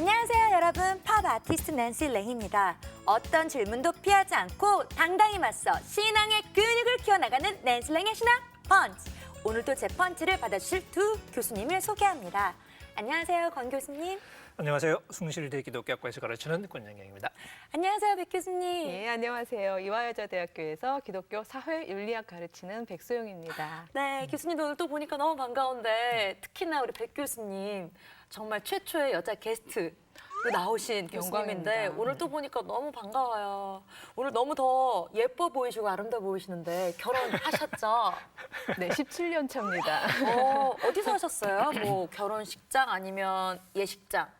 안녕하세요 여러분, 팝 아티스트 낸시 랭입니다. 어떤 질문도 피하지 않고 당당히 맞서 신앙의 근육을 키워나가는 낸시 랭의 신앙 펀치. 오늘도 제 펀치를 받아주실 두 교수님을 소개합니다. 안녕하세요 권 교수님. 안녕하세요. 숭실대 기독교학과에서 가르치는 권영경입니다. 안녕하세요 백 교수님. 네, 안녕하세요. 이화여자대학교에서 기독교 사회윤리학 가르치는 백소영입니다. 네, 교수님도 오늘 또 보니까 너무 반가운데 특히나 우리 백 교수님 정말 최초의 여자 게스트로 나오신 교수님인데 영광입니다. 오늘 또 보니까 너무 반가워요. 오늘 너무 더 예뻐 보이시고 아름다워 보이시는데 결혼하셨죠? 네, 17년 차입니다. 어디서 하셨어요? 뭐 결혼식장 아니면 예식장,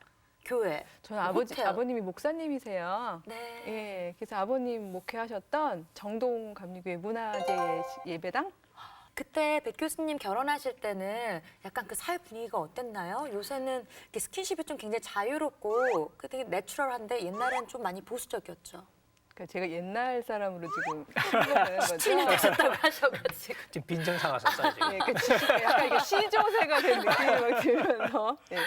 교회? 저는 호텔? 아버님이 목사님이세요. 네. 예, 그래서 아버님 목회하셨던 정동 감리교회 문화재 예배당? 그때 백 교수님 결혼하실 때는 약간 그 사회 분위기가 어땠나요? 요새는 이렇게 스킨십이 좀 굉장히 자유롭고 그 되게 내추럴한데 옛날엔 좀 많이 보수적이었죠. 그러니까 제가 옛날 사람으로 지금 생각하는 거죠. 7년 되셨다고 하셔가지고. 지금 빈정상 하셨어요, 지금. 예, 그러니까 약간 이게 시조새가 된 느낌이 막 들면서. 예.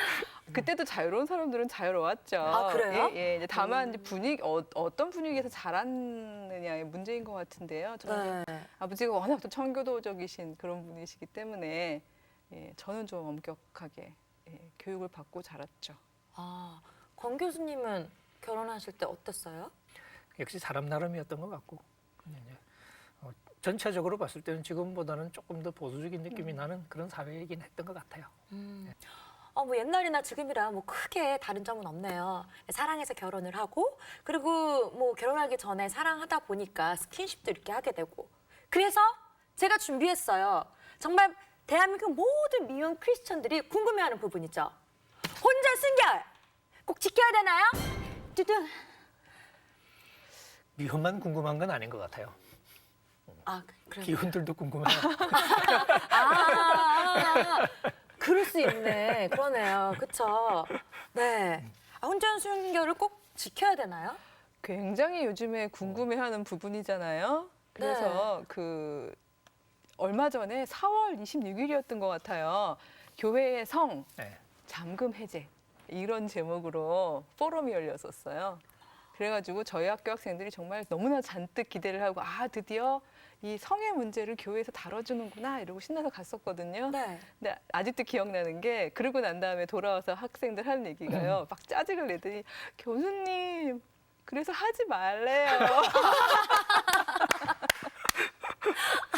그때도 자유로운 사람들은 자유로웠죠. 아, 그래요? 예, 예. 이제 다만 이제 분위기 어떤 분위기에서 자랐느냐의 문제인 것 같은데요. 저는 네. 아버지가 워낙 또 청교도적이신 그런 분이시기 때문에 예, 저는 좀 엄격하게 교육을 받고 자랐죠. 아, 권 교수님은 결혼하실 때 어땠어요? 역시 사람 나름이었던 것 같고. 근데 이제 전체적으로 봤을 때는 지금보다는 조금 더 보수적인 느낌이 나는 그런 사회이긴 했던 것 같아요. 뭐 옛날이나 지금이랑 뭐 크게 다른 점은 없네요. 사랑해서 결혼을 하고 그리고 뭐 결혼하기 전에 사랑하다 보니까 스킨십도 이렇게 하게 되고 그래서 제가 준비했어요. 정말 대한민국 모든 미혼 크리스천들이 궁금해하는 부분이죠. 혼전 순결 꼭 지켜야 되나요? 뚜둥. 미혼만 궁금한 건 아닌 것 같아요. 아, 그래요? 기혼들도 궁금해요. 그럴 수 있네. 그러네요. 그쵸? 네. 혼전 순결을 꼭 지켜야 되나요? 굉장히 요즘에 궁금해하는 부분이잖아요. 그래서 그 얼마 전에 4월 26일이었던 것 같아요. 교회의 성 네. 잠금 해제 이런 제목으로 포럼이 열렸었어요. 그래가지고 저희 학교 학생들이 정말 너무나 잔뜩 기대를 하고 드디어 이 성의 문제를 교회에서 다뤄주는구나 이러고 신나서 갔었거든요. 네. 근데 아직도 기억나는 게 그러고 난 다음에 돌아와서 학생들 하는 얘기가요. 막 짜증을 내더니 교수님 그래서 하지 말래요.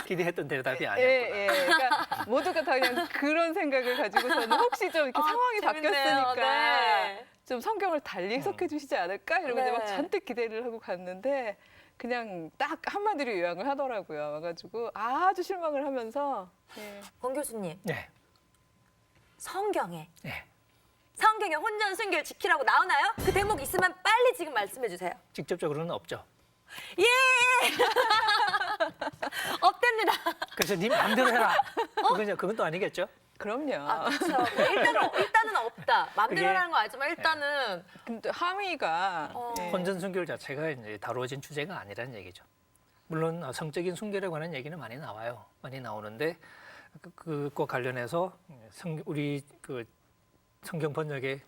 기대했던 대답이 아니었구나. 예. 그러니까 모두가 다 그냥 그런 생각을 가지고서는 혹시 좀 이렇게 상황이 재밌네요. 바뀌었으니까 네. 좀 성경을 달리 해석해 주시지 않을까 이러고 네. 막 잔뜩 기대를 하고 갔는데 그냥 딱 한마디로 요약을 하더라고요. 와가지고 아주 실망을 하면서 예. 권 교수님, 네. 성경에 네. 혼전 순결 지키라고 나오나요? 그 대목 있으면 빨리 지금 말씀해 주세요. 직접적으로는 없죠. 예! 없답니다. 그래서 네 마음대로 해라. 그건 또 아니겠죠? 그럼요. 그렇죠. 일단은 없다. 마음대로 그게- 하는 거 알지만 일단은 근데 함의가 예. 혼전 순결 자체가 이제 다루어진 주제가 아니라는 얘기죠. 물론 성적인 순결에 관한 얘기는 많이 나와요. 많이 나오는데 그것과 관련해서 우리 그 성경 번역에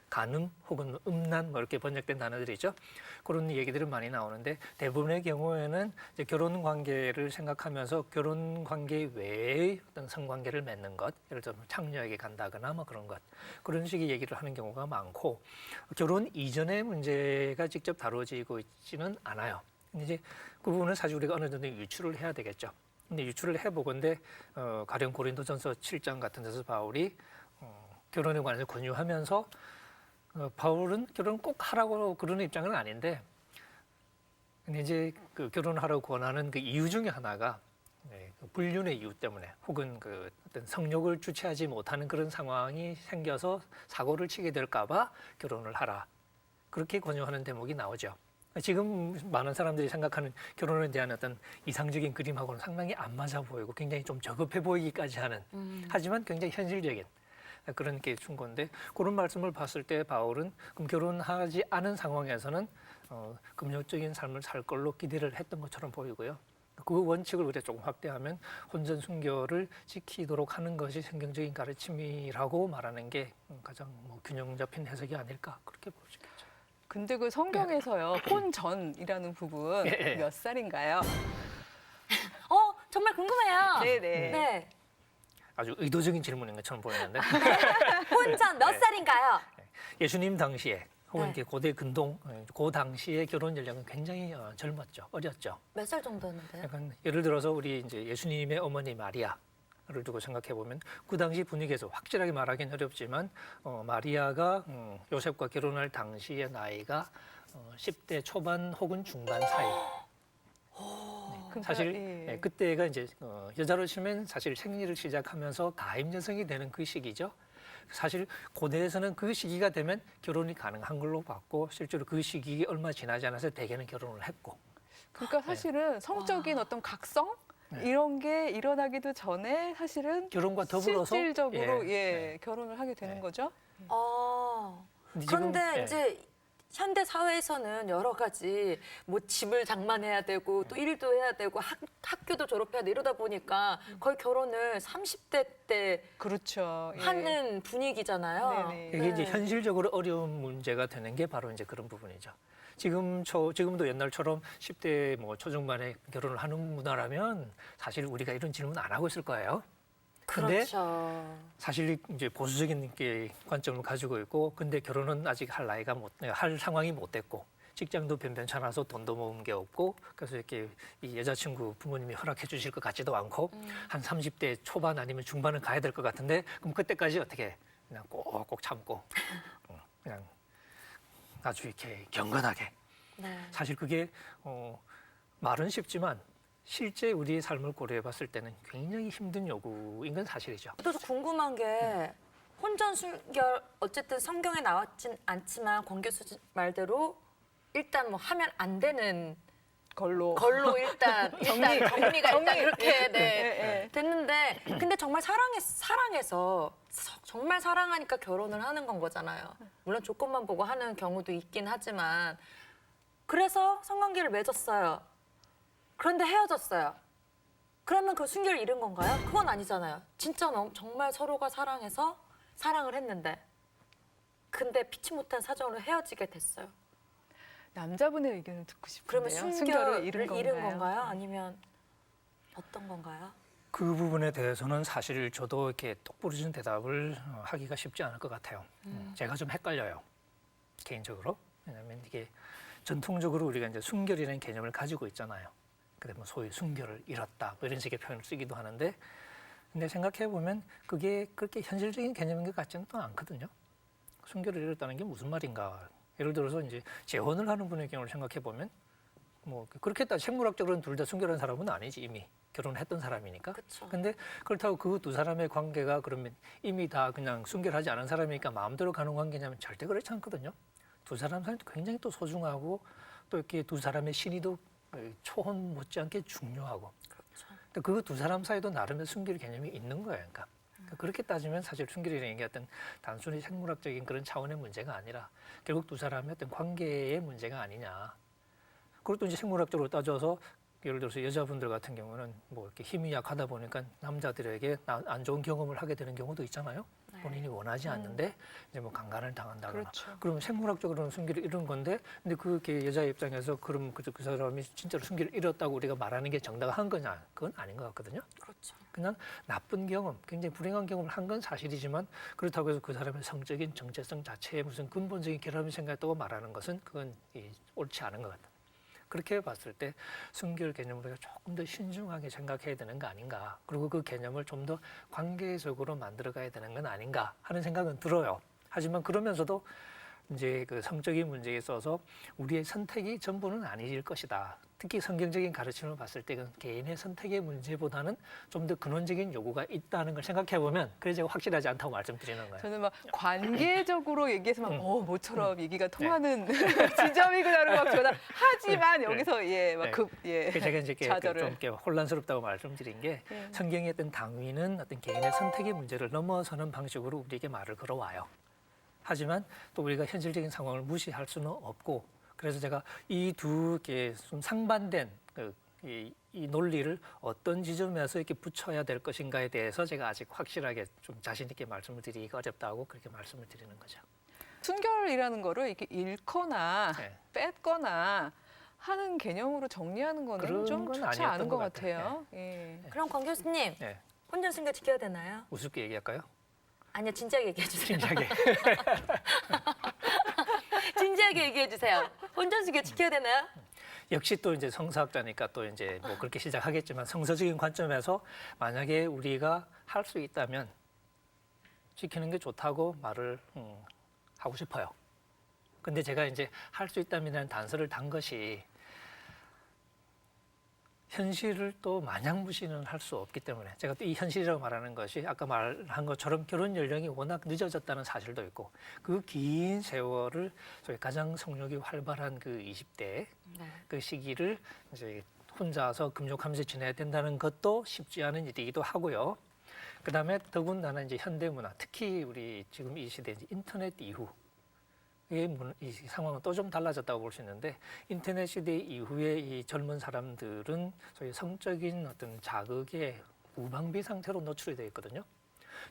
간음 혹은 음란 뭐 이렇게 번역된 단어들이죠. 그런 얘기들은 많이 나오는데 대부분의 경우에는 이제 결혼 관계를 생각하면서 결혼 관계 외의 어떤 성관계를 맺는 것, 예를 들면 창녀에게 간다거나 뭐 그런 것, 그런 식의 얘기를 하는 경우가 많고 결혼 이전의 문제가 직접 다루어지고 있지는 않아요. 근데 이제 그 부분은 사실 우리가 어느 정도 유추를 해야 되겠죠. 근데 유추를 해보건데 가령 고린도전서 7장 같은 데서 바울이 결혼에 관해서 권유하면서 바울은 결혼 꼭 하라고 그러는 입장은 아닌데, 근데 이제 그 결혼하라고 권하는 그 이유 중에 하나가 그 불륜의 이유 때문에 혹은 그 어떤 성욕을 주체하지 못하는 그런 상황이 생겨서 사고를 치게 될까봐 결혼을 하라. 그렇게 권유하는 대목이 나오죠. 지금 많은 사람들이 생각하는 결혼에 대한 어떤 이상적인 그림하고는 상당히 안 맞아 보이고 굉장히 좀 저급해 보이기까지 하는, 하지만 굉장히 현실적인 그런 게 준 건데, 그런 말씀을 봤을 때 바울은 그럼 결혼하지 않은 상황에서는 금욕적인 삶을 살 걸로 기대를 했던 것처럼 보이고요. 그 원칙을 우리가 조금 확대하면 혼전 순결을 지키도록 하는 것이 성경적인 가르침이라고 말하는 게 가장 뭐 균형 잡힌 해석이 아닐까 그렇게 볼 수 있겠죠. 근데 그 성경에서요 혼전이라는 부분 예. 몇 살인가요? 정말 궁금해요. 네네. 네. 아주 의도적인 질문인 것처럼 보이는데 혼전 몇 네. 살인가요? 예수님 당시에 혹은 네. 이렇게 고대 근동 그 당시의 결혼 연령은 굉장히 젊었죠, 어렸죠. 몇 살 정도였는데요? 약간 예를 들어서 우리 이제 예수님의 어머니 마리아를 두고 생각해 보면 그 당시 분위기에서 확실하게 말하기는 어렵지만 마리아가 요셉과 결혼할 당시의 나이가 10대 초반 혹은 중반 사이. 그러니까, 사실 예. 그때가 이제 여자로 치면 사실 생리를 시작하면서 가임 여성이 되는 그 시기죠. 사실 고대에서는 그 시기가 되면 결혼이 가능한 걸로 봤고 실제로 그 시기 얼마 지나지 않아서 대개는 결혼을 했고. 그러니까 사실은 성적인 어떤 각성 네. 이런 게 일어나기도 전에 사실은 결혼과 더불어서 실질적으로 예. 결혼을 하게 되는 네. 거죠. 근데 그런데 지금, 예. 이제 현대 사회에서는 여러 가지 뭐 집을 장만해야 되고 또 일도 해야 되고 학교도 졸업해야 돼 이러다 보니까 거의 결혼을 30대 때 그렇죠. 예. 하는 분위기잖아요. 네네. 이게 이제 현실적으로 어려운 문제가 되는 게 바로 이제 그런 부분이죠. 지금도 옛날처럼 10대 뭐 초중반에 결혼을 하는 문화라면 사실 우리가 이런 질문 안 하고 있을 거예요. 근데 그렇죠. 사실 이제 보수적인 게 관점을 가지고 있고, 근데 결혼은 아직 할 상황이 못 됐고, 직장도 변변찮아서 돈도 모은 게 없고, 그래서 이렇게 이 여자친구 부모님이 허락해 주실 것 같지도 않고, 한 30대 초반 아니면 중반은 가야 될 것 같은데, 그럼 그때까지 어떻게 그냥 꼭꼭 참고, 그냥 아주 이렇게 경건하게. 네. 사실 그게 말은 쉽지만 실제 우리의 삶을 고려해 봤을 때는 굉장히 힘든 요구인 건 사실이죠. 또 궁금한 게 혼전 순결 어쨌든 성경에 나왔진 않지만 권 교수 말대로 일단 뭐 하면 안 되는 걸로. 일단 정리가 일단 그렇게 네, 예. 됐는데 근데 정말 사랑해서 정말 사랑하니까 결혼을 하는 건 거잖아요. 물론 조건만 보고 하는 경우도 있긴 하지만 그래서 성관계를 맺었어요. 그런데 헤어졌어요. 그러면 그 순결을 잃은 건가요? 그건 아니잖아요. 진짜 정말 서로가 사랑해서 사랑을 했는데 근데 피치 못한 사정으로 헤어지게 됐어요. 남자분의 의견을 듣고 그러면 싶은데요. 순결을 잃은 잃은 건가요? 아니면 어떤 건가요? 그 부분에 대해서는 사실 저도 이렇게 똑부러진 대답을 하기가 쉽지 않을 것 같아요. 제가 좀 헷갈려요. 개인적으로. 왜냐하면 이게 전통적으로 우리가 이제 순결이라는 개념을 가지고 있잖아요. 근데 뭐 소위 순결을 잃었다 뭐 이런 식의 표현을 쓰기도 하는데 근데 생각해 보면 그게 그렇게 현실적인 개념인 것 같지는 또 않거든요. 순결을 잃었다는 게 무슨 말인가? 예를 들어서 이제 재혼을 하는 분의 경우를 생각해 보면 뭐 그렇게 따 생물학적으로는 둘 다 순결한 사람은 아니지 이미 결혼했던 사람이니까. 그렇죠. 근데 그렇다고 그 두 사람의 관계가 그러면 이미 다 그냥 순결하지 않은 사람이니까 마음대로 가는 관계냐면 절대 그렇지 않거든요. 두 사람 사이도 굉장히 또 소중하고 또 이렇게 두 사람의 신의도 초혼 못지않게 중요하고. 그렇죠. 근데 그 두 사람 사이도 나름의 순결 개념이 있는 거예요. 그러니까 그렇게 따지면 사실 순결이라는 게 어떤 단순히 생물학적인 그런 차원의 문제가 아니라 결국 두 사람의 어떤 관계의 문제가 아니냐. 그것도 이제 생물학적으로 따져서 예를 들어서 여자분들 같은 경우는 뭐 이렇게 힘이 약하다 보니까 남자들에게 안 좋은 경험을 하게 되는 경우도 있잖아요. 네. 본인이 원하지 않는데 이제 뭐 강간을 당한다거나. 그렇죠. 그러면 생물학적으로는 순결을 잃은 건데, 근데 그게 여자 입장에서 그럼 그 사람이 진짜로 순결을 잃었다고 우리가 말하는 게 정당한 거냐? 그건 아닌 것 같거든요. 그렇죠. 그냥 나쁜 경험, 굉장히 불행한 경험을 한 건 사실이지만 그렇다고 해서 그 사람의 성적인 정체성 자체에 무슨 근본적인 결함이 생겼다고 말하는 것은 그건 옳지 않은 것 같다. 그렇게 봤을 때 순결 개념을 우리가 조금 더 신중하게 생각해야 되는 거 아닌가. 그리고 그 개념을 좀 더 관계적으로 만들어가야 되는 건 아닌가 하는 생각은 들어요. 하지만 그러면서도 이제 그 성적인 문제에 있어서 우리의 선택이 전부는 아닐 것이다. 특히 성경적인 가르침을 봤을 때 그 개인의 선택의 문제보다는 좀 더 근원적인 요구가 있다는 걸 생각해 보면 그래 제가 확실하지 않다고 말씀드리는 거예요. 저는 막 관계적으로 얘기해서 막 모처럼 얘기가 통하는 네. 지점이구나를 막 전화 하지만 네. 여기서 제가 이제 좌절을. 좀 이렇게 혼란스럽다고 말씀드린 게 네. 성경의 어떤 당위는 어떤 개인의 선택의 문제를 넘어서는 방식으로 우리에게 말을 걸어와요. 하지만 또 우리가 현실적인 상황을 무시할 수는 없고, 그래서 제가 이 두 개 좀 상반된 그 이 논리를 어떤 지점에서 이렇게 붙여야 될 것인가에 대해서 제가 아직 확실하게 좀 자신 있게 말씀을 드리기가 어렵다고 그렇게 말씀을 드리는 거죠. 순결이라는 거를 이렇게 잃거나 네. 뺐거나 하는 개념으로 정리하는 거는 그런 좀 건 좋지 아니었던 않은 것 것 같아요. 같아요. 예. 그럼 권 교수님 네. 혼전 순결 지켜야 되나요? 우습게 얘기할까요? 아니요, 진지하게 얘기해 주세요. 진지하게. 진지하게 얘기해 주세요. 혼전 순결 지켜야 되나요? 역시 또 이제 성서학자니까 또 이제 뭐 그렇게 시작하겠지만 성서적인 관점에서 만약에 우리가 할 수 있다면 지키는 게 좋다고 말을 하고 싶어요. 근데 제가 이제 할 수 있다면이라는 단서를 단 것이 현실을 또 마냥 무시는 할 수 없기 때문에 제가 또 이 현실이라고 말하는 것이 아까 말한 것처럼 결혼 연령이 워낙 늦어졌다는 사실도 있고 그 긴 세월을 저희 가장 성욕이 활발한 그 20대 네. 그 시기를 이제 혼자서 금욕하면서 지내야 된다는 것도 쉽지 않은 일이기도 하고요. 그다음에 더군다나 이제 현대 문화, 특히 우리 지금 이 시대 이제 인터넷 이후 이 상황은 또 좀 달라졌다고 볼 수 있는데 인터넷 시대 이후에 이 젊은 사람들은 소위 성적인 어떤 자극에 무방비 상태로 노출이 되어 있거든요.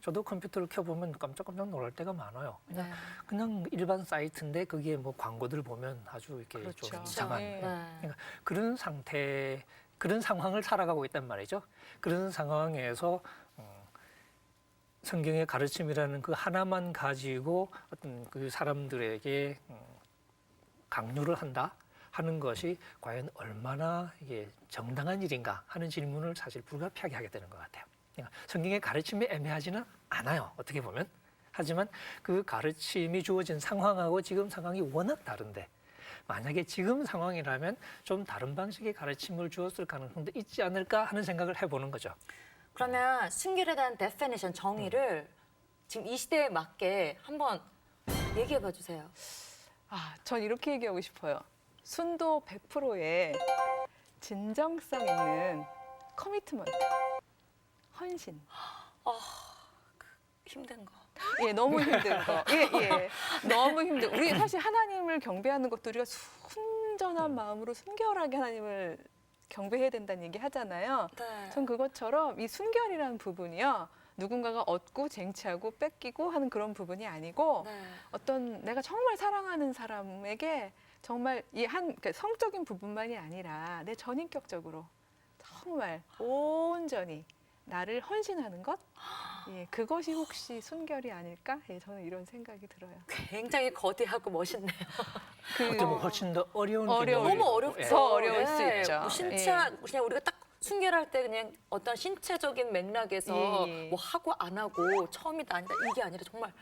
저도 컴퓨터를 켜보면 깜짝깜짝 놀랄 때가 많아요. 네. 그냥 일반 사이트인데 거기에 뭐 광고들 보면 아주 이렇게 그렇죠. 좀 이상한 네. 네. 그런 상태, 그런 상황을 살아가고 있단 말이죠. 그런 상황에서 성경의 가르침이라는 그 하나만 가지고 어떤 그 사람들에게 강요를 한다 하는 것이 과연 얼마나 이게 정당한 일인가 하는 질문을 사실 불가피하게 하게 되는 것 같아요. 그러니까 성경의 가르침이 애매하지는 않아요. 어떻게 보면. 하지만 그 가르침이 주어진 상황하고 지금 상황이 워낙 다른데 만약에 지금 상황이라면 좀 다른 방식의 가르침을 주었을 가능성도 있지 않을까 하는 생각을 해보는 거죠. 그러면 순결에 대한 데피니션 정의를 지금 이 시대에 맞게 한번 얘기해 봐 주세요. 아, 전 이렇게 얘기하고 싶어요. 순도 100%의 진정성 있는 커미트먼트, 헌신. 힘든 거. 예, 너무 힘든 거. 예, 예. 너무 힘든. 우리 사실 하나님을 경배하는 것도 우리가 순전한 마음으로 순결하게 하나님을 경배해야 된다는 얘기 하잖아요. 네. 전 그것처럼 이 순결이라는 부분이요. 누군가가 얻고 쟁취하고 뺏기고 하는 그런 부분이 아니고 네. 어떤 내가 정말 사랑하는 사람에게 정말 그러니까 성적인 부분만이 아니라 내 전인격적으로 정말 온전히 나를 헌신하는 것, 예, 그것이 혹시 순결이 아닐까? 예, 저는 이런 생각이 들어요. 굉장히 거대하고 멋있네요. 그 어쩌면 훨씬 더 어려운 어려울 개념이고, 너무 어렵죠. 예. 더 어려울 수 네. 있죠. 뭐 신체 예. 그냥 우리가 딱 순결할 때 그냥 어떤 신체적인 맥락에서 예, 예. 뭐 하고 안 하고 처음이다 아니다 이게 아니라 정말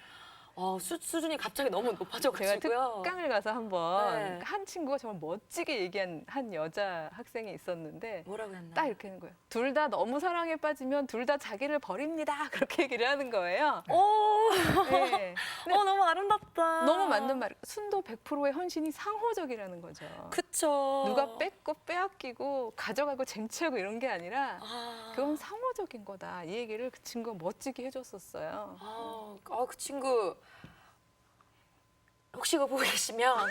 수준이 갑자기 너무 제가 높아져가지고요. 특강을 가서 한번 네. 한 친구가 정말 멋지게 얘기한 한 여자 학생이 있었는데 뭐라고 했나요? 딱 이렇게 하는 거예요. 둘 다 너무 사랑에 빠지면 둘 다 자기를 버립니다. 그렇게 얘기를 하는 거예요. 오, 네. 근데 너무 아름답다. 너무 맞는 말. 순도 100%의 헌신이 상호적이라는 거죠. 그쵸. 누가 뺏고 빼앗기고 가져가고 쟁취하고 이런 게 아니라 그건 상호적인 거다. 이 얘기를 그 친구가 멋지게 해줬었어요. 그 친구 혹시 이거 보고 계시면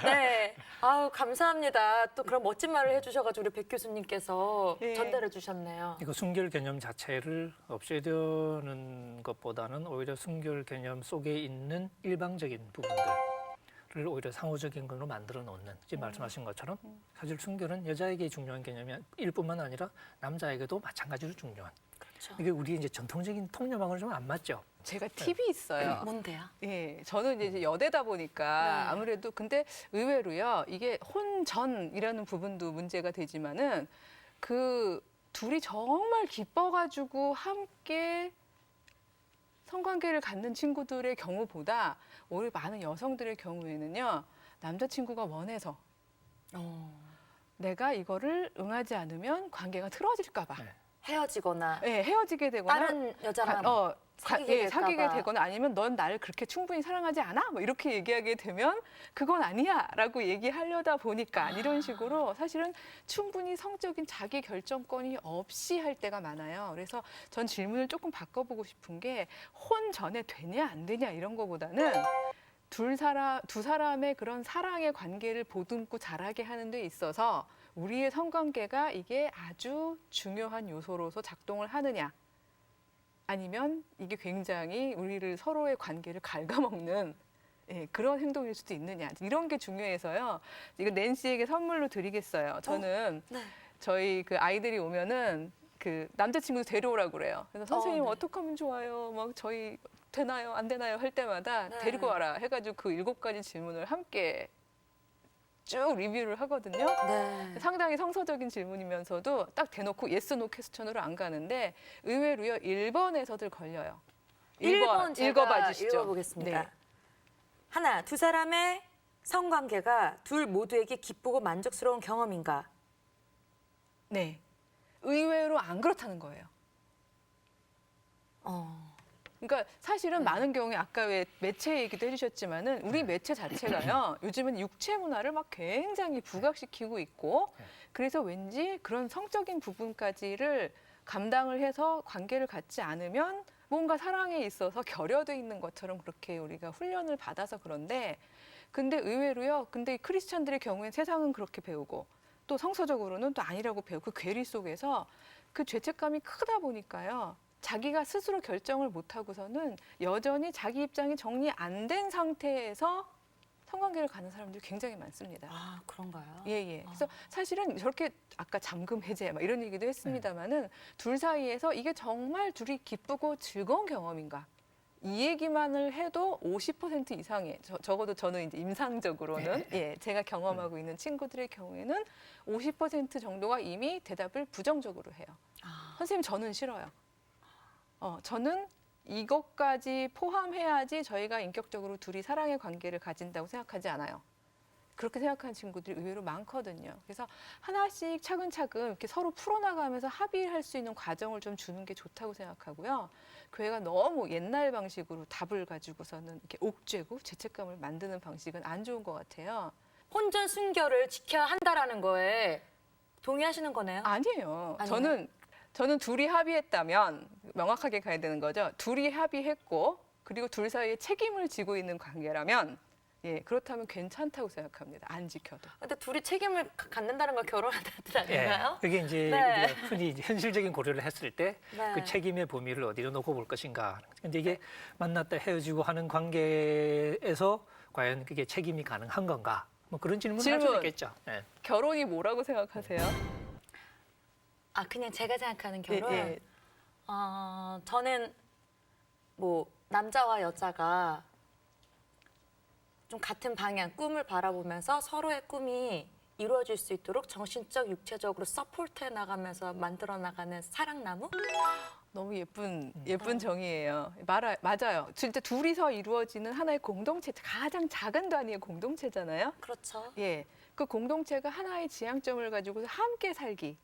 네, 감사합니다. 또 그런 멋진 말을 해주셔가지고 우리 백 교수님께서 예. 전달해 주셨네요. 이거 순결 개념 자체를 없애려는 것보다는 오히려 순결 개념 속에 있는 일방적인 부분들을 오히려 상호적인 걸로 만들어 놓는 지금 말씀하신 것처럼 사실 순결은 여자에게 중요한 개념이 일 뿐만 아니라 남자에게도 마찬가지로 중요한 그렇죠. 이게 우리 이제 전통적인 통념하고는 좀 안 맞죠. 제가 팁이 있어요. 뭔데요? 예, 저는 이제 여대다 보니까 네. 아무래도 근데 의외로요. 이게 혼전이라는 부분도 문제가 되지만은 그 둘이 정말 기뻐가지고 함께 성관계를 갖는 친구들의 경우보다 오히려 많은 여성들의 경우에는요. 남자친구가 원해서 내가 이거를 응하지 않으면 관계가 틀어질까 봐. 네. 헤어지거나 예, 헤어지게 되거나 다른 여자랑 사귀게 사귀게 될까 봐. 되거나 아니면 넌 나를 그렇게 충분히 사랑하지 않아? 뭐 이렇게 얘기하게 되면 그건 아니야라고 얘기하려다 보니까 이런 식으로 사실은 충분히 성적인 자기 결정권이 없이 할 때가 많아요. 그래서 전 질문을 조금 바꿔보고 싶은 게 혼 전에 되냐 안 되냐 이런 거보다는 두 사람의 그런 사랑의 관계를 보듬고 자라게 하는 데 있어서 우리의 성관계가 이게 아주 중요한 요소로서 작동을 하느냐, 아니면 이게 굉장히 우리를 서로의 관계를 갉아먹는 그런 행동일 수도 있느냐, 이런 게 중요해서요. 이거 낸시에게 선물로 드리겠어요. 저는 네. 저희 그 아이들이 오면은 그 남자친구 데려오라고 그래요. 그래서 선생님 네. 어떻게 하면 좋아요? 막 저희 되나요? 안 되나요? 할 때마다 네. 데리고 와라 해가지고 그 7가지 질문을 함께 쭉 리뷰를 하거든요. 네. 상당히 성서적인 질문이면서도 딱 대놓고 예스 노 퀘스천으로 안 가는데 의외로요 1번에서들 걸려요. 1번 제가 읽어봐 주시죠. 읽어보겠습니다. 네. 하나, 두 사람의 성관계가 둘 모두에게 기쁘고 만족스러운 경험인가? 네. 의외로 안 그렇다는 거예요. 그러니까 사실은 많은 경우에 아까 왜 매체 얘기도 해주셨지만은 우리 매체 자체가요 요즘은 육체 문화를 막 굉장히 부각시키고 있고 그래서 왠지 그런 성적인 부분까지를 감당을 해서 관계를 갖지 않으면 뭔가 사랑에 있어서 결여돼 있는 것처럼 그렇게 우리가 훈련을 받아서 그런데 근데 의외로요 근데 크리스찬들의 경우엔 세상은 그렇게 배우고 또 성서적으로는 또 아니라고 배우고 그 괴리 속에서 그 죄책감이 크다 보니까요. 자기가 스스로 결정을 못하고서는 여전히 자기 입장이 정리 안 된 상태에서 성관계를 가는 사람들이 굉장히 많습니다. 아, 그런가요? 예. 그래서 사실은 저렇게 아까 잠금 해제 막 이런 얘기도 했습니다마는 둘 사이에서 이게 정말 둘이 기쁘고 즐거운 경험인가? 이 얘기만을 해도 50% 이상의 적어도 저는 이제 임상적으로는 제가 경험하고 있는 친구들의 경우에는 50% 정도가 이미 대답을 부정적으로 해요. 선생님 저는 싫어요. 저는 이것까지 포함해야지 저희가 인격적으로 둘이 사랑의 관계를 가진다고 생각하지 않아요. 그렇게 생각하는 친구들이 의외로 많거든요. 그래서 하나씩 차근차근 이렇게 서로 풀어나가면서 합의할 수 있는 과정을 좀 주는 게 좋다고 생각하고요. 교회가 너무 옛날 방식으로 답을 가지고서는 이렇게 옥죄고 죄책감을 만드는 방식은 안 좋은 것 같아요. 혼전 순결을 지켜야 한다라는 거에 동의하시는 거네요? 아니에요. 아니에요? 저는 둘이 합의했다면 명확하게 가야 되는 거죠. 둘이 합의했고 그리고 둘 사이에 책임을 지고 있는 관계라면 그렇다면 괜찮다고 생각합니다. 안 지켜도. 근데 둘이 책임을 갖는다는 걸 결혼한다는 뜻 아닌가요? 그게 이제 네. 우리가 흔히 이제 현실적인 고려를 했을 때 그 네. 책임의 범위를 어디로 놓고 볼 것인가. 근데 이게 만났다 헤어지고 하는 관계에서 과연 그게 책임이 가능한 건가? 뭐 그런 질문을 할 수 질문. 있겠죠. 네. 결혼이 뭐라고 생각하세요? 아, 그냥 제가 생각하는 결혼? 예. 저는 뭐 남자와 여자가 좀 같은 방향, 꿈을 바라보면서 서로의 꿈이 이루어질 수 있도록 정신적, 육체적으로 서포트해 나가면서 만들어 나가는 사랑나무? 너무 예쁜 정의예요. 맞아요. 진짜 둘이서 이루어지는 하나의 공동체, 가장 작은 단위의 공동체잖아요. 그렇죠. 예, 그 공동체가 하나의 지향점을 가지고 함께 살기,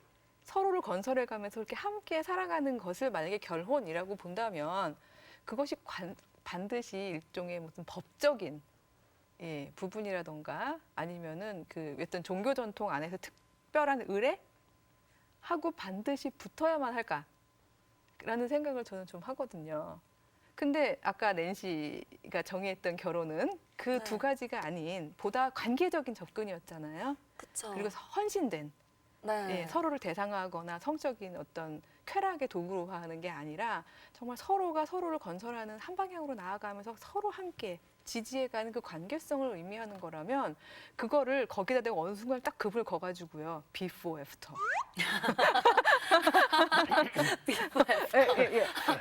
서로를 건설해가면서 이렇게 함께 살아가는 것을 만약에 결혼이라고 본다면 그것이 반드시 일종의 무슨 법적인 부분이라던가 아니면은 그 어떤 종교 전통 안에서 특별한 의례 하고 반드시 붙어야만 할까라는 생각을 저는 좀 하거든요. 근데 아까 낸시가 정의했던 결혼은 그 두 가지가 아닌 보다 관계적인 접근이었잖아요. 그렇죠. 그리고 헌신된 서로를 대상화하거나 성적인 어떤 쾌락의 도구로화하는 게 아니라 정말 서로가 서로를 건설하는 한 방향으로 나아가면서 서로 함께 지지해가는 그 관계성을 의미하는 거라면 그거를 거기다 대고 어느 순간 딱 급을 거가지고요. before, after.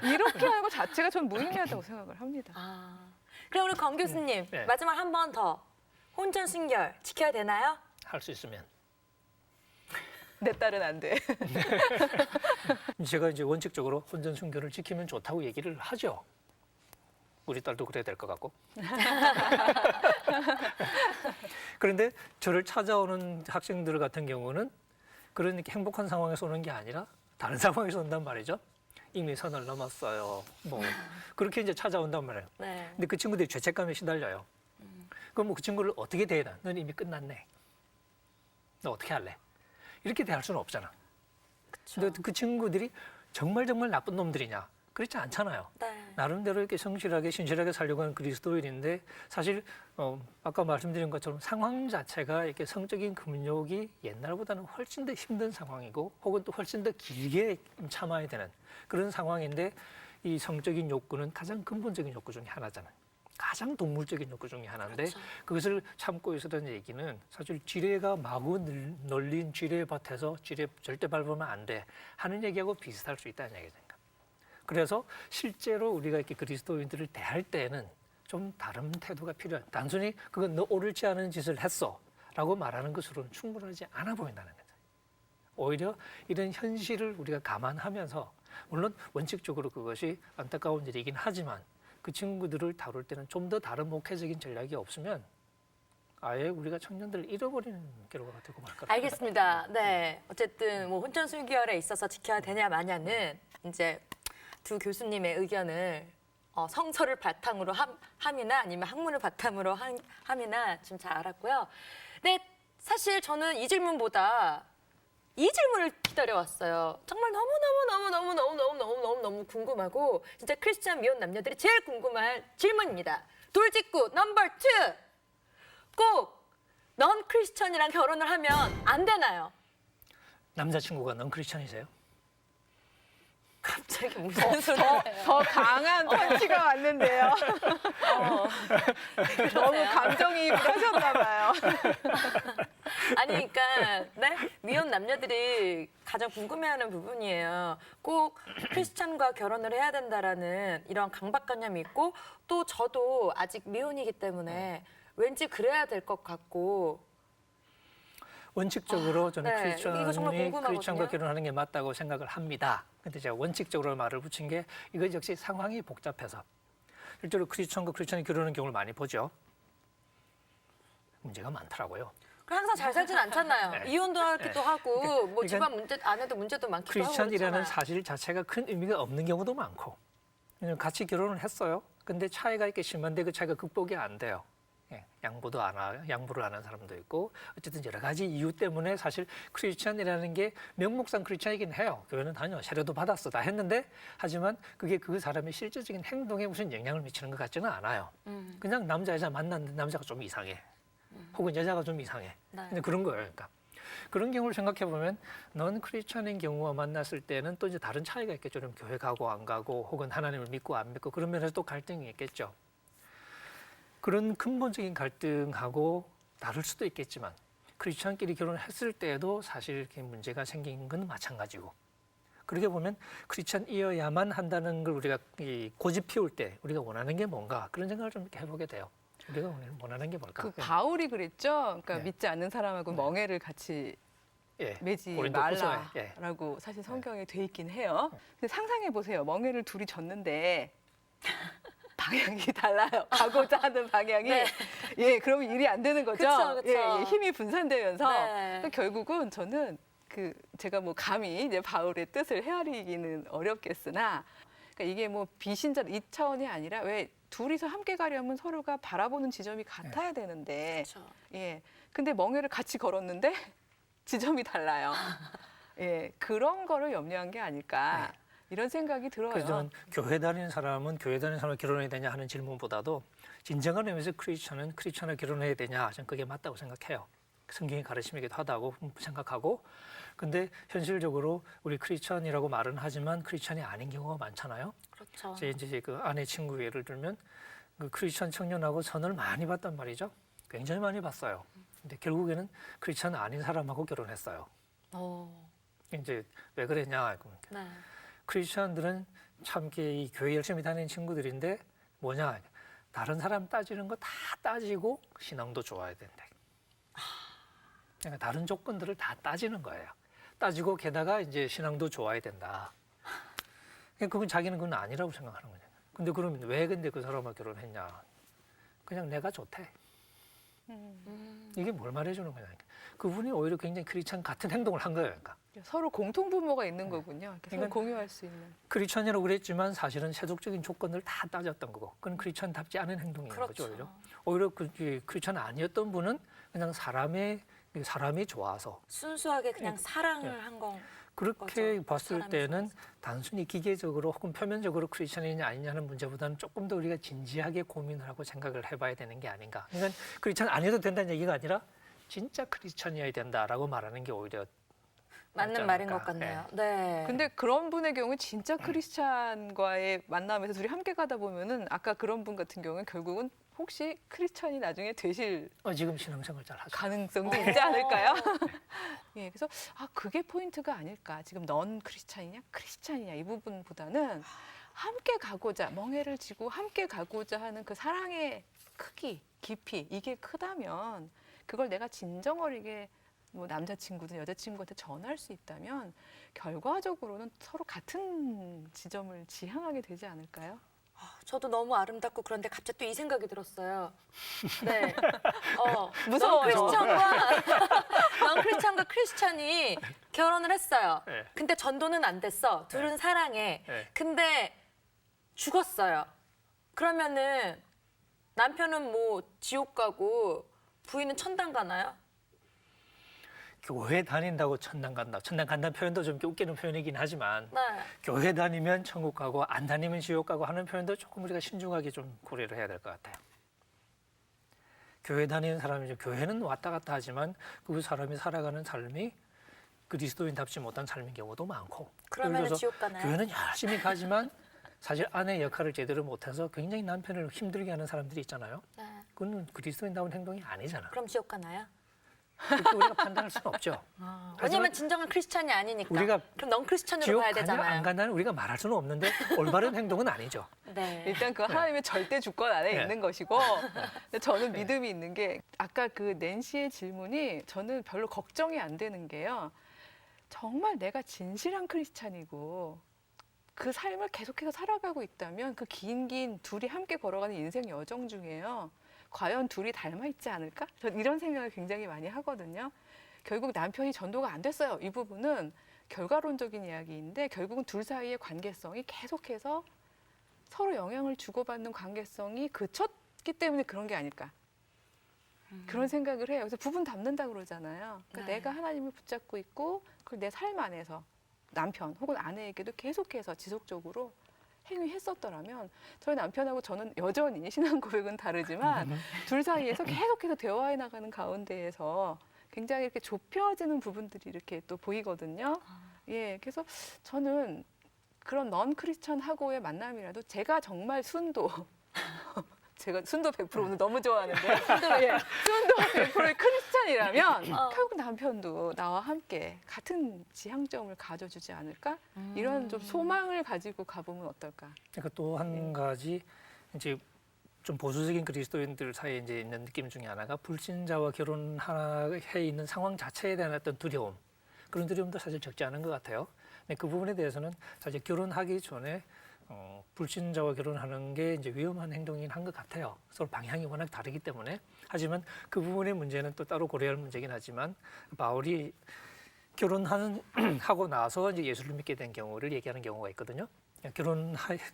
이렇게 하는 것 자체가 전 무의미하다고 생각을 합니다. 그럼 우리 권 교수님 네. 마지막 한 번 더 혼전 순결 지켜야 되나요? 할 수 있으면. 내 딸은 안 돼. 제가 이제 원칙적으로 혼전 순결을 지키면 좋다고 얘기를 하죠. 우리 딸도 그래야 될 것 같고. 그런데 저를 찾아오는 학생들 같은 경우는 그런 행복한 상황에서 오는 게 아니라 다른 상황에서 온단 말이죠. 이미 선을 넘었어요. 뭐 그렇게 이제 찾아온단 말이에요. 네. 근데 그 친구들이 죄책감에 시달려요. 그럼 뭐 그 친구를 어떻게 대해나? 넌 이미 끝났네. 너 어떻게 할래? 이렇게 대할 수는 없잖아. 근데 그 친구들이 정말 나쁜 놈들이냐? 그렇지 않잖아요. 네. 나름대로 이렇게 성실하게 신실하게 살려고 하는 그리스도인인데 사실 아까 말씀드린 것처럼 상황 자체가 이렇게 성적인 금욕이 옛날보다는 훨씬 더 힘든 상황이고 혹은 또 훨씬 더 길게 참아야 되는 그런 상황인데 이 성적인 욕구는 가장 근본적인 욕구 중에 하나잖아요. 가장 동물적인 욕구 중에 하나인데 그렇죠. 그것을 참고 있었던 얘기는 사실 지뢰가 마구 널린 지뢰밭에서 지뢰 절대 밟으면 안 돼 하는 얘기하고 비슷할 수 있다는 얘기죠. 그래서 실제로 우리가 이렇게 그리스도인들을 대할 때는 좀 다른 태도가 필요해. 단순히 그건 너 옳지 않은 짓을 했어라고 말하는 것으로는 충분하지 않아 보인다는 거죠. 오히려 이런 현실을 우리가 감안하면서 물론 원칙적으로 그것이 안타까운 일이긴 하지만 그 친구들을 다룰 때는 좀 더 다른 목회적인 전략이 없으면 아예 우리가 청년들을 잃어버리는 결과가 되고 말 거라고. 알겠습니다. 네. 어쨌든 뭐 혼전순결에 있어서 지켜야 되냐 마냐는 이제 두 교수님의 의견을 성서를 바탕으로 함이나 아니면 학문을 바탕으로 함이나 좀 잘 알았고요. 근데 사실 저는 이 질문보다 이 질문을 기다려왔어요. 정말 너무 궁금하고 진짜 크리스찬 미혼 남녀들이 제일 궁금할 질문입니다. 돌직구 넘버 2. 꼭 넌 크리스천이랑 결혼을 하면 안 되나요? 남자친구가 넌 크리스천이세요? 갑자기 무슨 소리예요? 더 강한 펀치가 왔는데요. 너무 감정이입을 하셨나 봐요. 아니, 그러니까 네? 미혼 남녀들이 가장 궁금해하는 부분이에요. 꼭 크리스찬과 결혼을 해야 된다라는 이런 강박관념이 있고 또 저도 아직 미혼이기 때문에 왠지 그래야 될 것 같고 원칙적으로 저는 네. 이거 정말 크리스천이 궁금하거든요. 크리스천과 결혼하는 게 맞다고 생각을 합니다. 근데 제가 원칙적으로 말을 붙인 게 이거 역시 상황이 복잡해서 실제로 크리스천과 크리스천이 결혼하는 경우를 많이 보죠. 문제가 많더라고요. 항상 잘 살진 않잖아요. 네. 이혼도 하기도 하고 뭐 그러니까 집안 문제 안에도 문제도 많기도 하고 크리스천이라는 그렇잖아요. 사실 자체가 큰 의미가 없는 경우도 많고 왜냐면 같이 결혼을 했어요. 근데 차이가 이렇게 심한데 그 차이가 극복이 안 돼요. 예, 양보를 안 하는 사람도 있고 어쨌든 여러 가지 이유 때문에 사실 크리스천이라는 게 명목상 크리스천이긴 해요. 교회는 다녀 세례도 받았어 다 했는데 하지만 그게 그 사람의 실질적인 행동에 무슨 영향을 미치는 것 같지는 않아요. 그냥 남자 여자 만났는데 남자가 좀 이상해. 혹은 여자가 좀 이상해. 네. 근데 그런 거예요. 그러니까 그런 경우를 생각해 보면 넌 크리스천인 경우와 만났을 때는 또 이제 다른 차이가 있겠죠. 좀 교회 가고 안 가고 혹은 하나님을 믿고 안 믿고 그런 면에서 또 갈등이 있겠죠. 그런 근본적인 갈등하고 다를 수도 있겠지만 크리스천끼리 결혼했을 때에도 사실 이렇게 문제가 생긴 건 마찬가지고 그렇게 보면 크리스천이어야만 한다는 걸 우리가 고집 피울 때 우리가 원하는 게 뭔가 그런 생각을 좀 이렇게 해보게 돼요. 우리가 원하는 게 뭘까? 그 바울이 그랬죠. 그러니까 네. 믿지 않는 사람하고 멍에를 같이 예. 매지 고린도 후서에, 예. 말라라고 사실 성경에 돼 있긴 해요. 근데 상상해 보세요. 멍에를 둘이 졌는데 방향이 달라요. 가고자 하는 방향이. 네. 예, 그러면 일이 안 되는 거죠. 그쵸, 그쵸. 예, 힘이 분산되면서 네. 그러니까 결국은 저는 제가 뭐 감히 이제 바울의 뜻을 헤아리기는 어렵겠으나 그러니까 이게 뭐 비신전 이 차원이 아니라 왜 둘이서 함께 가려면 서로가 바라보는 지점이 같아야 되는데 그렇죠. 예. 근데 멍에를 같이 걸었는데 지점이 달라요. 예. 그런 거를 염려한 게 아닐까. 네. 이런 생각이 들어요. 그래서 저는 교회 다니는 사람은 교회 다니는 사람과 결혼해야 되냐 하는 질문보다도 진정한 의미에서 크리스천은 크리스천과 결혼해야 되냐 저는 그게 맞다고 생각해요. 성경의 가르침이기도 하다고 생각하고 근데 현실적으로 우리 크리스천이라고 말은 하지만 크리스천이 아닌 경우가 많잖아요. 그렇죠. 제 이제 그 아내 친구 예를 들면 그 크리스천 청년하고 선을 많이 봤단 말이죠. 굉장히 많이 봤어요. 근데 결국에는 크리스천 아닌 사람하고 결혼했어요. 이제 왜 그랬냐? 네. 크리스천들은 참 이렇게 이 교회 열심히 다니는 친구들인데 뭐냐? 다른 사람 따지는 거 다 따지고 신앙도 좋아야 된대. 그러니까 다른 조건들을 다 따지는 거예요. 따지고 게다가 이제 신앙도 좋아야 된다. 그건 자기는 그건 아니라고 생각하는 거죠. 근데 그러면 왜 근데 그 사람과 결혼했냐? 그냥 내가 좋대. 이게 뭘 말해주는 거냐? 그분이 오히려 굉장히 크리스천 같은 행동을 한 거예요. 그러니까. 서로 공통 분모가 있는 거군요. 이렇게 서로 그러니까 공유할 수 있는. 크리스천이라고 그랬지만 사실은 세속적인 조건을 다 따졌던 거고 그건 크리스천답지 않은 행동인 그렇죠. 거죠. 오히려 그 크리스천 아니었던 분은 그냥 사람이 좋아서 순수하게 그냥 예. 사랑을 한 건. 그렇게 맞아. 봤을 사람이 때는 단순히 기계적으로 혹은 표면적으로 크리스천이냐 아니냐는 문제보다는 조금 더 우리가 진지하게 고민을 하고 생각을 해봐야 되는 게 아닌가. 그러니까 크리스천 아니어도 된다는 얘기가 아니라 진짜 크리스천이어야 된다라고 말하는 게 오히려 맞는 맞지 말인 것 않을까. 같네요. 네. 근데 그런 분의 경우 진짜 크리스찬과의 만남에서 둘이 함께 가다 보면은 아까 그런 분 같은 경우는 결국은 혹시 크리스찬이 나중에 되실 지금 신앙생활 잘 하죠. 가능성도 있지 않을까요? 예, 그래서 그게 포인트가 아닐까. 지금 넌 크리스찬이냐, 크리스찬이냐 이 부분보다는 함께 가고자 멍해를 지고 함께 가고자 하는 그 사랑의 크기, 깊이 이게 크다면 그걸 내가 진정 어리게 뭐 남자친구든 여자친구한테 전할 수 있다면 결과적으로는 서로 같은 지점을 지향하게 되지 않을까요? 저도 너무 아름답고 그런데 갑자기 또 이 생각이 들었어요. 네. 무서워요. 넌 크리스찬과 크리스찬이 결혼을 했어요. 네. 근데 전도는 안 됐어. 둘은 사랑해. 네. 근데 죽었어요. 그러면은 남편은 뭐 지옥 가고 부인은 천당 가나요? 교회 다닌다고 천당 간다. 천당 간다는 표현도 좀 웃기는 표현이긴 하지만 네. 교회 다니면 천국 가고 안 다니면 지옥 가고 하는 표현도 조금 우리가 신중하게 좀 고려를 해야 될 것 같아요. 교회 다니는 사람이죠. 교회는 왔다 갔다 하지만 그 사람이 살아가는 삶이 그리스도인답지 못한 삶인 경우도 많고. 그러면 그래서 지옥 가나요? 교회는 열심히 가지만 사실 아내의 역할을 제대로 못해서 굉장히 남편을 힘들게 하는 사람들이 있잖아요. 네. 그건 그리스도인다운 행동이 아니잖아. 그럼 지옥 가나요? 그렇게 우리가 판단할 수는 없죠. 왜냐면 진정한 크리스찬이 아니니까. 우리가 그럼 넌 크리스찬으로 지옥 가야 가냐 되잖아요. 안 가냐는 우리가 말할 수는 없는데 올바른 행동은 아니죠. 네. 일단 그 하나님의 절대 주권 안에 네. 있는 것이고 근데 저는 믿음이 있는 게 아까 그 낸시의 질문이 저는 별로 걱정이 안 되는 게요. 정말 내가 진실한 크리스찬이고 그 삶을 계속해서 살아가고 있다면 그 긴 둘이 함께 걸어가는 인생 여정 중에요. 과연 둘이 닮아 있지 않을까? 전 이런 생각을 굉장히 많이 하거든요. 결국 남편이 전도가 안 됐어요. 이 부분은 결과론적인 이야기인데 결국은 둘 사이의 관계성이 계속해서 서로 영향을 주고받는 관계성이 그쳤기 때문에 그런 게 아닐까. 그런 생각을 해요. 그래서 부분 닮는다 그러잖아요. 그러니까 네. 내가 하나님을 붙잡고 있고 그걸 내 삶 안에서 남편 혹은 아내에게도 계속해서 지속적으로 행위했었더라면 저희 남편하고 저는 여전히 신앙 고백은 다르지만 둘 사이에서 계속해서 대화해 나가는 가운데에서 굉장히 이렇게 좁혀지는 부분들이 이렇게 또 보이거든요. 예, 그래서 저는 그런 넌 크리스천하고의 만남이라도 제가 정말 순도 제가 순도 100% 오늘 너무 좋아하는데 순도 100%의 크리스찬이라면 결국 남편도 나와 함께 같은 지향점을 가져주지 않을까? 이런 좀 소망을 가지고 가보면 어떨까? 그러니까 또 한 가지 이제 좀 보수적인 그리스도인들 사이에 이제 있는 느낌 중에 하나가 불신자와 결혼해 있는 상황 자체에 대한 어떤 두려움, 그런 두려움도 사실 적지 않은 것 같아요. 근데 그 부분에 대해서는 사실 결혼하기 전에 불신자와 결혼하는 게 이제 위험한 행동이긴 한 것 같아요. 서로 방향이 워낙 다르기 때문에. 하지만 그 부분의 문제는 또 따로 고려할 문제긴 하지만 바울이 결혼하고 나서 이제 예수를 믿게 된 경우를 얘기하는 경우가 있거든요.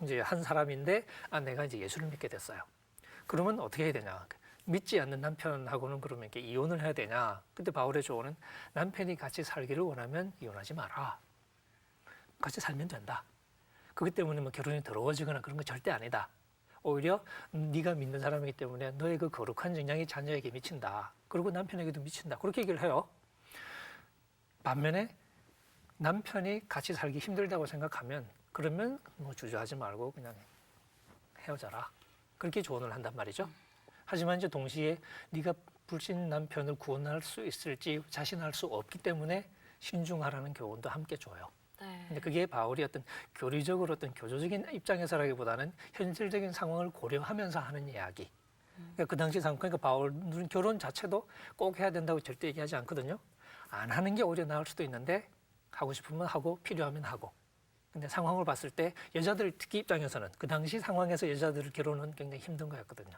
이제 한 사람인데 내가 이제 예수를 믿게 됐어요. 그러면 어떻게 해야 되냐? 믿지 않는 남편하고는 그러면 이렇게 이혼을 해야 되냐? 근데 바울의 조언은 남편이 같이 살기를 원하면 이혼하지 마라. 같이 살면 된다. 그것 때문에 뭐 결혼이 더러워지거나 그런 거 절대 아니다. 오히려 네가 믿는 사람이기 때문에 너의 그 거룩한 정량이 자녀에게 미친다. 그리고 남편에게도 미친다. 그렇게 얘기를 해요. 반면에 남편이 같이 살기 힘들다고 생각하면 그러면 뭐 주저하지 말고 그냥 헤어져라. 그렇게 조언을 한단 말이죠. 하지만 이제 동시에 네가 불신 남편을 구원할 수 있을지 자신할 수 없기 때문에 신중하라는 교훈도 함께 줘요. 네. 근데 그게 바울이 어떤 교리적으로 어떤 교조적인 입장에서라기보다는 현실적인 상황을 고려하면서 하는 이야기. 그러니까 그 당시 상황, 그러니까 바울은 결혼 자체도 꼭 해야 된다고 절대 얘기하지 않거든요. 안 하는 게 오히려 나을 수도 있는데 하고 싶으면 하고 필요하면 하고. 근데 상황을 봤을 때 여자들 특히 입장에서는 그 당시 상황에서 여자들 결혼은 굉장히 힘든 거였거든요.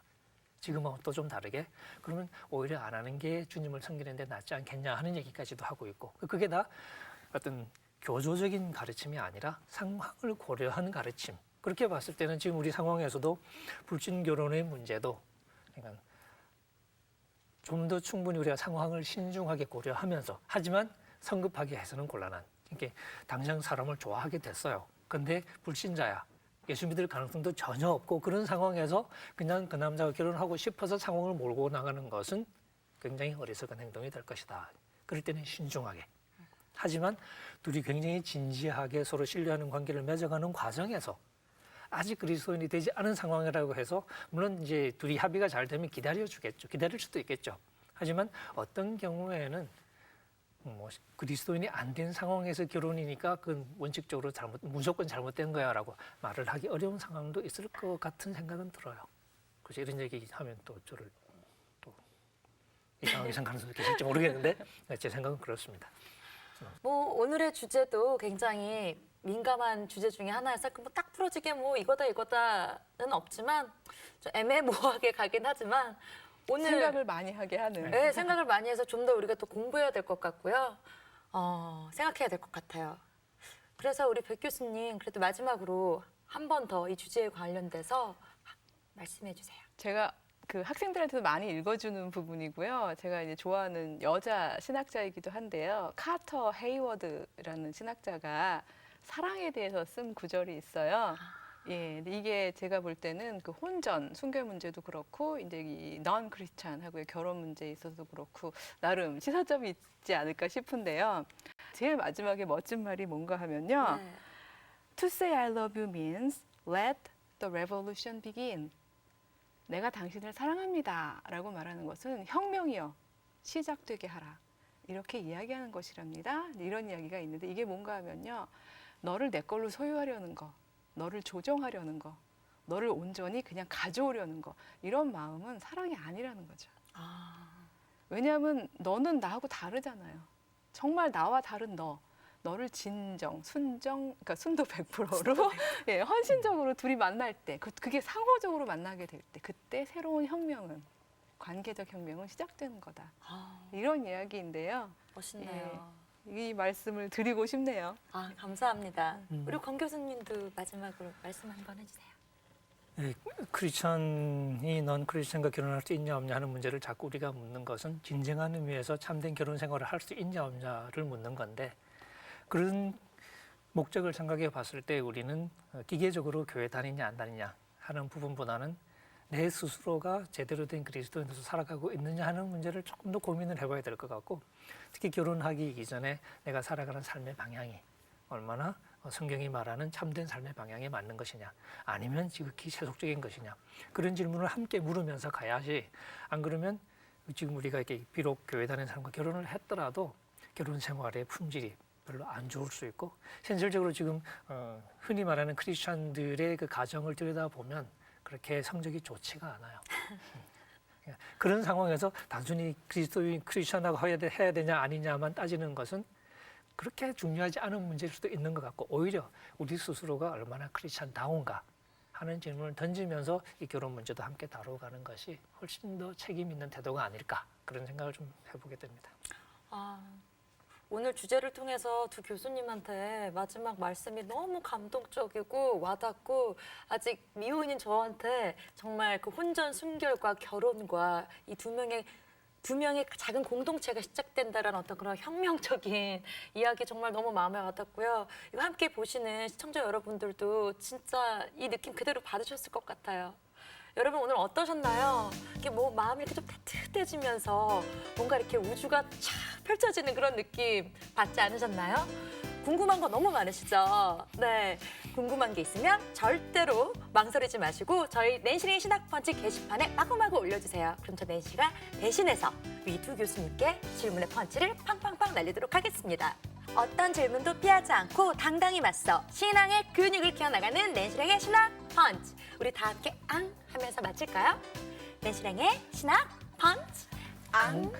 지금은 또 좀 다르게 그러면 오히려 안 하는 게 주님을 섬기는 데 낫지 않겠냐 하는 얘기까지도 하고 있고 그게 다 어떤 교조적인 가르침이 아니라 상황을 고려한 가르침. 그렇게 봤을 때는 지금 우리 상황에서도 불신 결혼의 문제도 그러니까 좀 더 충분히 우리가 상황을 신중하게 고려하면서 하지만 성급하게 해서는 곤란한 이렇게 당장 사람을 좋아하게 됐어요. 근데 불신자야. 예수 믿을 가능성도 전혀 없고 그런 상황에서 그냥 그 남자와 결혼하고 싶어서 상황을 몰고 나가는 것은 굉장히 어리석은 행동이 될 것이다. 그럴 때는 신중하게. 하지만 둘이 굉장히 진지하게 서로 신뢰하는 관계를 맺어가는 과정에서 아직 그리스도인이 되지 않은 상황이라고 해서 물론 이제 둘이 합의가 잘 되면 기다려주겠죠. 기다릴 수도 있겠죠. 하지만 어떤 경우에는 뭐 그리스도인이 안 된 상황에서 결혼이니까 그건 원칙적으로 무조건 잘못된 거야라고 말을 하기 어려운 상황도 있을 것 같은 생각은 들어요. 그래서 이런 얘기 하면 또 저를 또 이상하게 생각하는 분도 계실지 모르겠는데 제 생각은 그렇습니다. 뭐 오늘의 주제도 굉장히 민감한 주제 중에 하나여서 뭐딱 풀어지게 뭐 이거다는 없지만 좀 애매모호하게 가긴 하지만 오늘 생각을 많이 하게 하는. 네, 생각을 많이 해서 좀 더 우리가 또 공부해야 될 것 같고요. 생각해야 될 것 같아요. 그래서 우리 백 교수님 그래도 마지막으로 한 번 더 이 주제에 관련돼서 말씀해 주세요. 제가 그 학생들한테도 많이 읽어주는 부분이고요. 제가 이제 좋아하는 여자 신학자이기도 한데요. 카터 헤이워드라는 신학자가 사랑에 대해서 쓴 구절이 있어요. 예, 근데 이게 제가 볼 때는 그 혼전, 순결 문제도 그렇고 이제 이 non 크리스찬하고의 결혼 문제에 있어서도 그렇고 나름 시사점이 있지 않을까 싶은데요. 제일 마지막에 멋진 말이 뭔가 하면요. 네. To say I love you means let the revolution begin. 내가 당신을 사랑합니다 라고 말하는 것은 혁명이요 시작되게 하라 이렇게 이야기하는 것이랍니다. 이런 이야기가 있는데 이게 뭔가 하면요 너를 내 걸로 소유하려는 거, 너를 조정하려는 거, 너를 온전히 그냥 가져오려는 거 이런 마음은 사랑이 아니라는 거죠. 왜냐하면 너는 나하고 다르잖아요. 정말 나와 다른 너를 진정, 순정, 그러니까 순도 100%로 예, 헌신적으로 둘이 만날 때, 그게 상호적으로 만나게 될 때, 그때 새로운 혁명은, 관계적 혁명은 시작되는 거다. 이런 이야기인데요. 멋있네요. 이 말씀을 드리고 싶네요. 감사합니다. 우리 권 교수님도 마지막으로 말씀 한번 해주세요. 네, 크리스천이 넌 크리스천과 결혼할 수 있냐 없냐 하는 문제를 자꾸 우리가 묻는 것은 진정한 의미에서 참된 결혼 생활을 할 수 있냐 없냐를 묻는 건데 그런 목적을 생각해 봤을 때 우리는 기계적으로 교회 다니냐 안 다니냐 하는 부분보다는 내 스스로가 제대로 된 그리스도인으로서 살아가고 있느냐 하는 문제를 조금 더 고민을 해봐야 될 것 같고 특히 결혼하기 이전에 내가 살아가는 삶의 방향이 얼마나 성경이 말하는 참된 삶의 방향에 맞는 것이냐 아니면 지극히 세속적인 것이냐 그런 질문을 함께 물으면서 가야지 안 그러면 지금 우리가 이렇게 비록 교회 다니는 사람과 결혼을 했더라도 결혼 생활의 품질이 별로 안 좋을 수 있고 현실적으로 지금 흔히 말하는 크리스천들의 그 가정을 들여다보면 그렇게 성적이 좋지가 않아요. 그런 상황에서 단순히 그리스도인 크리스천하고 해야 되냐 아니냐만 따지는 것은 그렇게 중요하지 않은 문제일 수도 있는 것 같고 오히려 우리 스스로가 얼마나 크리스천다운가 하는 질문을 던지면서 이 결혼 문제도 함께 다뤄가는 것이 훨씬 더 책임 있는 태도가 아닐까 그런 생각을 좀 해보게 됩니다. 오늘 주제를 통해서 두 교수님한테 마지막 말씀이 너무 감동적이고 와닿고 아직 미혼인 저한테 정말 그 혼전 순결과 결혼과 이 두 명의 작은 공동체가 시작된다라는 어떤 그런 혁명적인 이야기 정말 너무 마음에 와닿고요. 이거 함께 보시는 시청자 여러분들도 진짜 이 느낌 그대로 받으셨을 것 같아요. 여러분 오늘 어떠셨나요? 이렇게 뭐 마음이 이렇게 좀 따뜻해지면서 뭔가 이렇게 우주가 쫙 펼쳐지는 그런 느낌 받지 않으셨나요? 궁금한 거 너무 많으시죠? 네, 궁금한 게 있으면 절대로 망설이지 마시고 저희 낸시의 신학펀치 게시판에 마구마구 올려주세요. 그럼 저 낸시가 대신해서 이 두 교수님께 질문의 펀치를 팡팡팡 날리도록 하겠습니다. 어떤 질문도 피하지 않고 당당히 맞서 신앙의 근육을 키워나가는 낸시랑의 신학 펀치. 우리 다 함께 앙 하면서 마칠까요? 낸시랑의 신학 펀치 앙.